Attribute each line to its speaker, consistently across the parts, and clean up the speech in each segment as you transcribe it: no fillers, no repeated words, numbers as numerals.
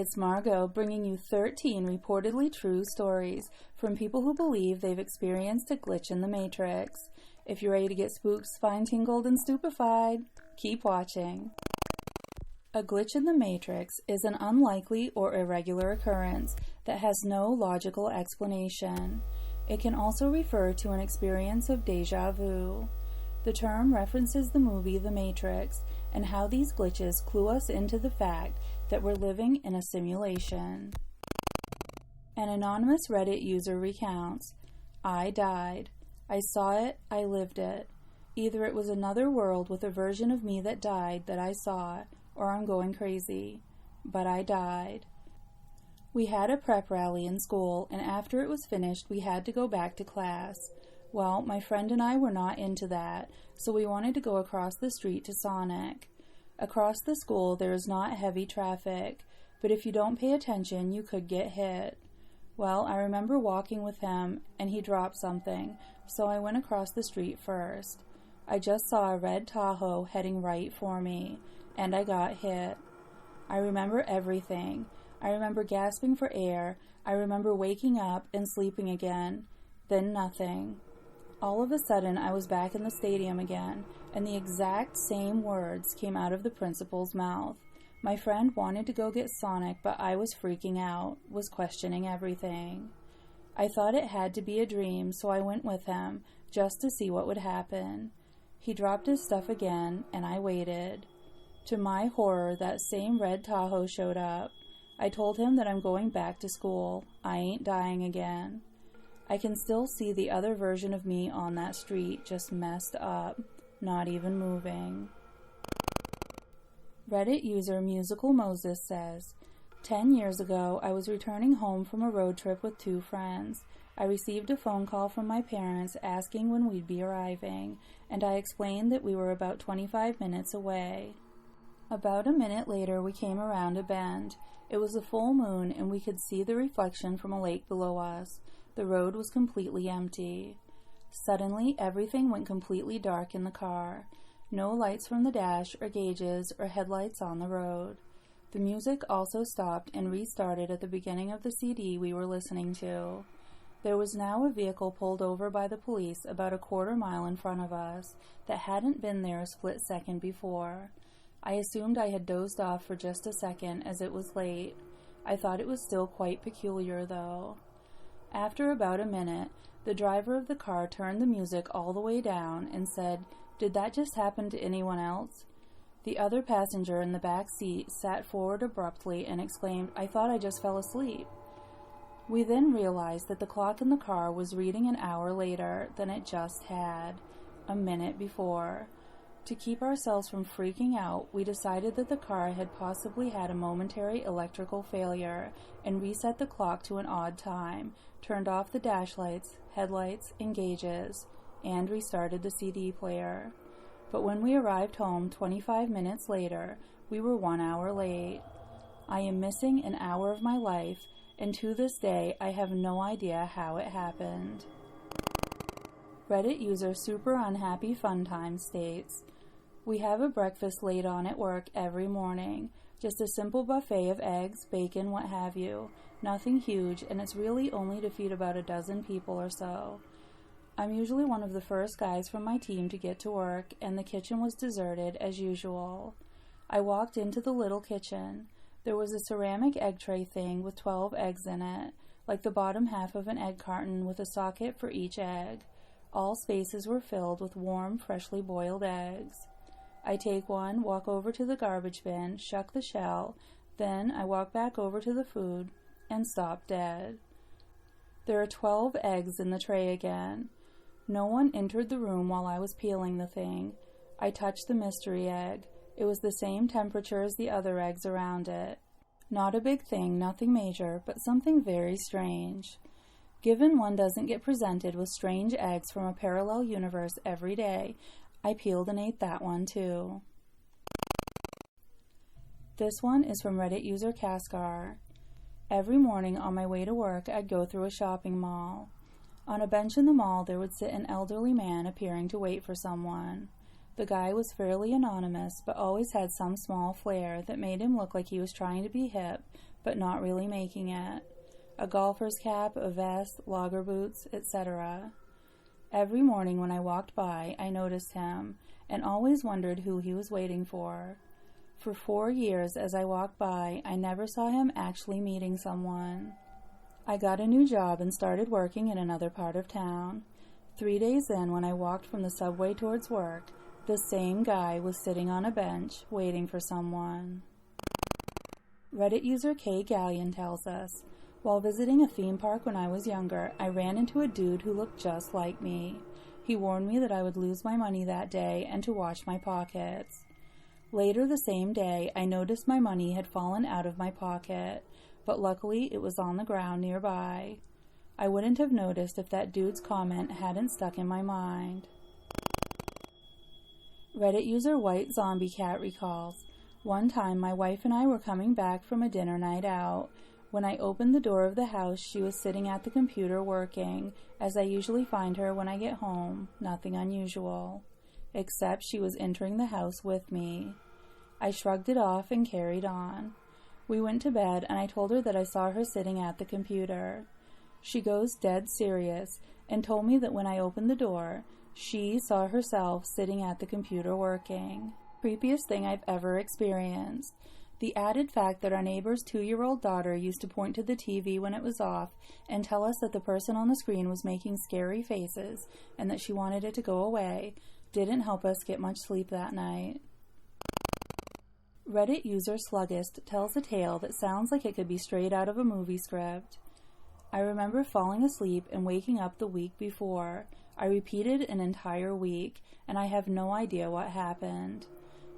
Speaker 1: It's Margot bringing you 13 reportedly true stories from people who believe they've experienced a glitch in the Matrix. If you're ready to get spooked, spine-tingled, and stupefied, keep watching. A glitch in the Matrix is an unlikely or irregular occurrence that has no logical explanation. It can also refer to an experience of déjà vu. The term references the movie The Matrix and how these glitches clue us into the fact that we're living in a simulation. An anonymous Reddit user recounts, "I died. I saw it, I lived it. Either it was another world with a version of me that died that I saw, or I'm going crazy. But I died." We had a prep rally in school, and after it was finished, we had to go back to class. Well, my friend and I were not into that, so we wanted to go across the street to Sonic. Across the school, there is not heavy traffic, but if you don't pay attention, you could get hit. Well, I remember walking with him, and he dropped something, so I went across the street first. I just saw a red Tahoe heading right for me, and I got hit. I remember everything. I remember gasping for air. I remember waking up and sleeping again. Then nothing. All of a sudden, I was back in the stadium again, and the exact same words came out of the principal's mouth. My friend wanted to go get Sonic, but I was freaking out, was questioning everything. I thought it had to be a dream, so I went with him, just to see what would happen. He dropped his stuff again, and I waited. To my horror, that same red Tahoe showed up. I told him that I'm going back to school. I ain't dying again. I can still see the other version of me on that street, just messed up, not even moving. Reddit user Musical Moses says, 10 years ago, I was returning home from a road trip with 2 friends. I received a phone call from my parents asking when we'd be arriving, and I explained that we were about 25 minutes away. About a minute later, we came around a bend. It was a full moon, and we could see the reflection from a lake below us. The road was completely empty. Suddenly, everything went completely dark in the car. No lights from the dash or gauges or headlights on the road. The music also stopped and restarted at the beginning of the CD we were listening to. There was now a vehicle pulled over by the police about a quarter mile in front of us that hadn't been there a split second before. I assumed I had dozed off for just a second as it was late. I thought it was still quite peculiar, though. After about a minute, the driver of the car turned the music all the way down and said, "Did that just happen to anyone else?" The other passenger in the back seat sat forward abruptly and exclaimed, "I thought I just fell asleep." We then realized that the clock in the car was reading an hour later than it just had, a minute before. To keep ourselves from freaking out, we decided that the car had possibly had a momentary electrical failure and reset the clock to an odd time, turned off the dash lights, headlights, and gauges, and restarted the CD player. But when we arrived home 25 minutes later, we were 1 hour late. I am missing an hour of my life, and to this day, I have no idea how it happened. Reddit user Super Unhappy Funtime states, "We have a breakfast laid on at work every morning. Just a simple buffet of eggs, bacon, what have you. Nothing huge, and it's really only to feed about a dozen people or so. I'm usually one of the first guys from my team to get to work, and the kitchen was deserted as usual. I walked into the little kitchen. There was a ceramic egg tray thing with 12 eggs in it, like the bottom half of an egg carton with a socket for each egg. All spaces were filled with warm, freshly boiled eggs. I take one, walk over to the garbage bin, shuck the shell, then I walk back over to the food, and stop dead. There are 12 eggs in the tray again. No one entered the room while I was peeling the thing. I touched the mystery egg. It was the same temperature as the other eggs around it. Not a big thing, nothing major, but something very strange. Given one doesn't get presented with strange eggs from a parallel universe every day, I peeled and ate that one too." This one is from Reddit user Kaskar. "Every morning on my way to work, I'd go through a shopping mall. On a bench in the mall, there would sit an elderly man appearing to wait for someone. The guy was fairly anonymous, but always had some small flair that made him look like he was trying to be hip, but not really making it. A golfer's cap, a vest, logger boots, etc. Every morning when I walked by, I noticed him, and always wondered who he was waiting for. For 4 years as I walked by, I never saw him actually meeting someone. I got a new job and started working in another part of town. 3 days in, when I walked from the subway towards work, the same guy was sitting on a bench, waiting for someone. Reddit user K Galleon tells us, while visiting a theme park when I was younger, I ran into a dude who looked just like me. He warned me that I would lose my money that day and to watch my pockets. Later the same day, I noticed my money had fallen out of my pocket, but luckily it was on the ground nearby. I wouldn't have noticed if that dude's comment hadn't stuck in my mind. Reddit user White Zombie Cat recalls, one time my wife and I were coming back from a dinner night out. When I opened the door of the house, she was sitting at the computer working, as I usually find her when I get home, nothing unusual. Except she was entering the house with me. I shrugged it off and carried on. We went to bed and I told her that I saw her sitting at the computer. She goes dead serious and told me that when I opened the door, she saw herself sitting at the computer working. Creepiest thing I've ever experienced. The added fact that our neighbor's 2-year-old daughter used to point to the TV when it was off and tell us that the person on the screen was making scary faces and that she wanted it to go away didn't help us get much sleep that night. Reddit user Sluggist tells a tale that sounds like it could be straight out of a movie script. I remember falling asleep and waking up the week before. I repeated an entire week, and I have no idea what happened.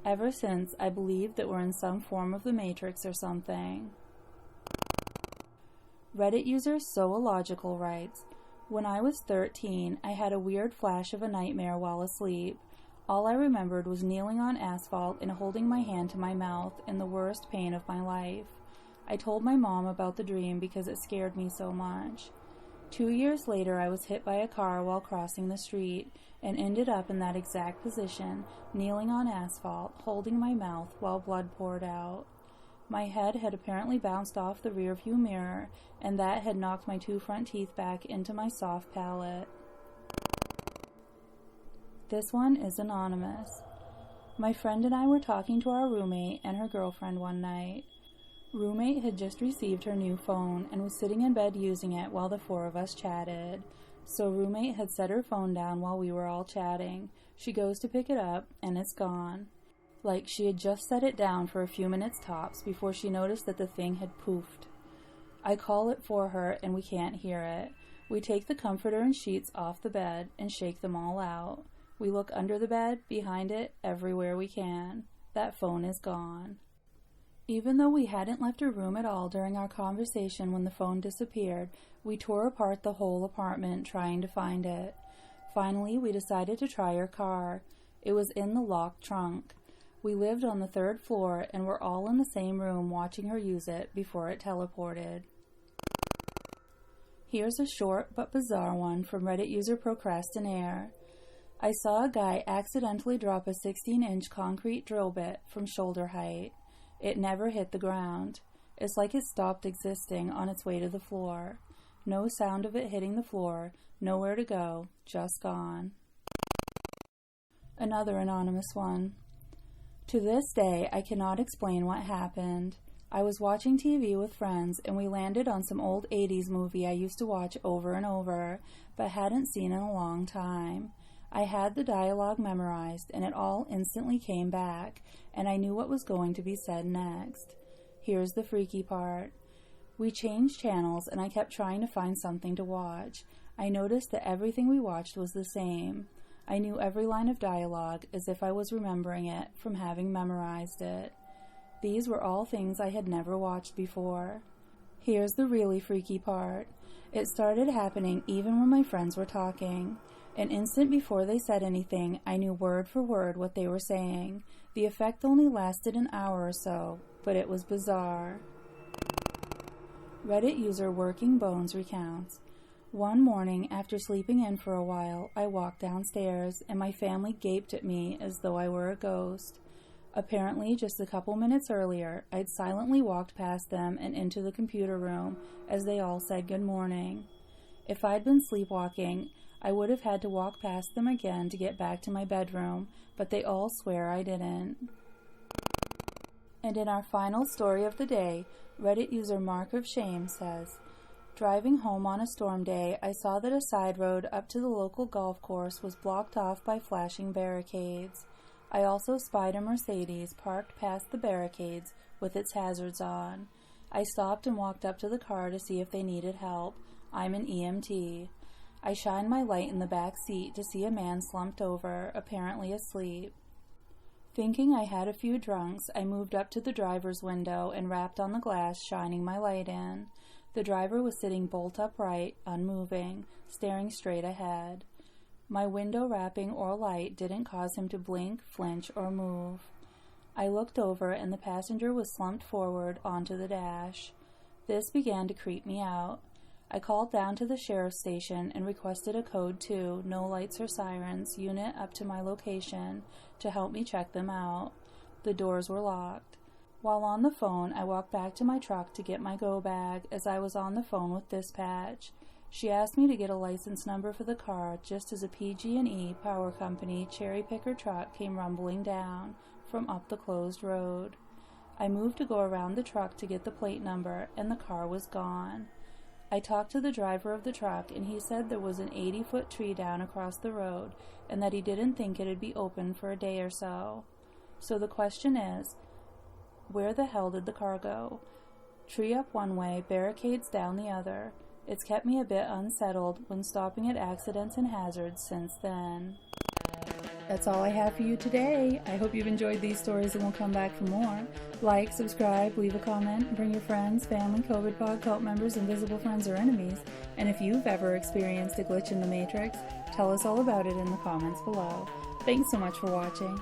Speaker 1: Ever since, I believe that we're in some form of the Matrix or something. Reddit user Soological writes, when I was 13, I had a weird flash of a nightmare while asleep. All I remembered was kneeling on asphalt and holding my hand to my mouth in the worst pain of my life. I told my mom about the dream because it scared me so much. 2 years later, I was hit by a car while crossing the street and ended up in that exact position, kneeling on asphalt, holding my mouth while blood poured out. My head had apparently bounced off the rearview mirror, and that had knocked my 2 front teeth back into my soft palate. This one is anonymous. My friend and I were talking to our roommate and her girlfriend one night. Roommate had just received her new phone and was sitting in bed using it while the 4 of us chatted. So roommate had set her phone down while we were all chatting. She goes to pick it up, and it's gone. Like she had just set it down for a few minutes tops before she noticed that the thing had poofed. I call it for her, and we can't hear it. We take the comforter and sheets off the bed and shake them all out. We look under the bed, behind it, everywhere we can. That phone is gone. Even though we hadn't left her room at all during our conversation when the phone disappeared, we tore apart the whole apartment trying to find it. Finally, we decided to try her car. It was in the locked trunk. We lived on the 3rd floor and were all in the same room watching her use it before it teleported. Here's a short but bizarre one from Reddit user Procrastinaire. I saw a guy accidentally drop a 16-inch concrete drill bit from shoulder height. It never hit the ground. It's like it stopped existing on its way to the floor. No sound of it hitting the floor, nowhere to go, just gone. Another anonymous one. To this day, I cannot explain what happened. I was watching TV with friends and we landed on some old 80s movie I used to watch over and over, but hadn't seen in a long time. I had the dialogue memorized and it all instantly came back, and I knew what was going to be said next. Here's the freaky part. We changed channels and I kept trying to find something to watch. I noticed that everything we watched was the same. I knew every line of dialogue as if I was remembering it from having memorized it. These were all things I had never watched before. Here's the really freaky part. It started happening even when my friends were talking. An instant before they said anything, I knew word for word what they were saying. The effect only lasted an hour or so, but it was bizarre. Reddit user Working Bones recounts, one morning, after sleeping in for a while, I walked downstairs, and my family gaped at me as though I were a ghost. Apparently, just a couple minutes earlier, I'd silently walked past them and into the computer room as they all said good morning. If I'd been sleepwalking, I would have had to walk past them again to get back to my bedroom, but they all swear I didn't. And in our final story of the day, Reddit user Mark of Shame says, driving home on a storm day, I saw that a side road up to the local golf course was blocked off by flashing barricades. I also spied a Mercedes parked past the barricades with its hazards on. I stopped and walked up to the car to see if they needed help. I'm an EMT. I shined my light in the back seat to see a man slumped over, apparently asleep. Thinking I had a few drunks, I moved up to the driver's window and rapped on the glass, shining my light in. The driver was sitting bolt upright, unmoving, staring straight ahead. My window wrapping or light didn't cause him to blink, flinch, or move. I looked over and the passenger was slumped forward onto the dash. This began to creep me out. I called down to the sheriff's station and requested a code 2, no lights or sirens, unit up to my location to help me check them out. The doors were locked. While on the phone, I walked back to my truck to get my go bag as I was on the phone with dispatch. She asked me to get a license number for the car just as a PG&E Power Company cherry picker truck came rumbling down from up the closed road. I moved to go around the truck to get the plate number, and the car was gone. I talked to the driver of the truck, and he said there was an 80-foot tree down across the road and that he didn't think it'd be open for a day or so. So the question is, where the hell did the car go? Tree up one way, barricades down the other. It's kept me a bit unsettled when stopping at accidents and hazards since then. That's all I have for you today. I hope you've enjoyed these stories and will come back for more. Like, subscribe, leave a comment, bring your friends, family, COVID pod, cult members, invisible friends, or enemies. And if you've ever experienced a glitch in the Matrix, tell us all about it in the comments below. Thanks so much for watching.